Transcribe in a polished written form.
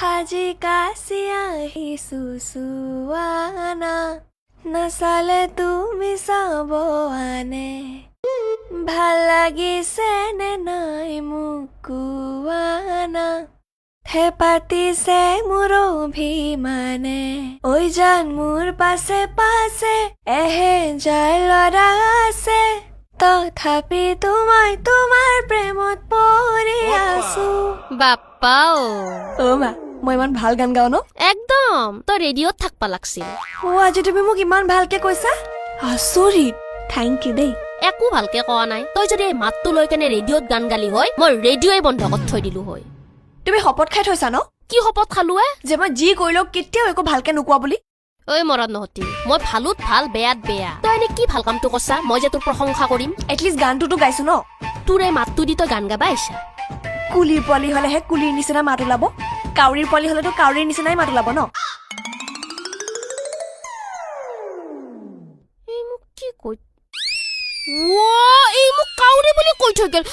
সাজি কাছি আহিছো চুৱানা নাচালে তুমি চাব আনে ভাল লাগিছে নে নাই মোক কোৱানা হে পাতিছে মোৰ অভিমানে ঐ জান মোৰ পাছে পাছে এহেজাৰ ল'ৰা আছে তথাপিতো মই তোমাৰ প্ৰেমত পৰি আছো বাপ্পা অ মা মই ইমান ভাল গান গাও ন একদম তই ৰেডিঅ'ত থাকবা লাগছিল অ আজি তুমি মোক ইমান ভালকে কৈছা আচৰিত থেংক ইউ দেই একো ভালকে কোৱা নাই তই যদি এই মাতটো লৈ কেনে ৰেডিঅ'ত গান গালি হয় মই ৰেডিঅ'ই বন্ধ কৰি থৈ দিলো হয় তুমি শপত খাই থৈছা ন কি শপত খালো যে মই যি কৰিলেও কেতিয়াও একো ভালকে নোকোৱা বুলি ঐ মৰদ নহতি মই ভালোত ভাল বেয়াত বেয়া তই এনে কি ভাল কামটো কৰছা মই যে তোৰ প্ৰশংসা কৰিম এটলিষ্ট গানটোতো গাইছো ন তোৰ এই মাতটো দি তই গান গাবা আহিছা কুলিৰ পোৱালি হলেহে কুলিৰ নিচিনা মাত ওলাব কাউৰীৰ পোৱালি হলেতো কাউৰীৰ নিচিনাই মাত ওলাব ন এই মোক কি কৈ এই মোক কাউৰী বুলি কৈ থৈ গেল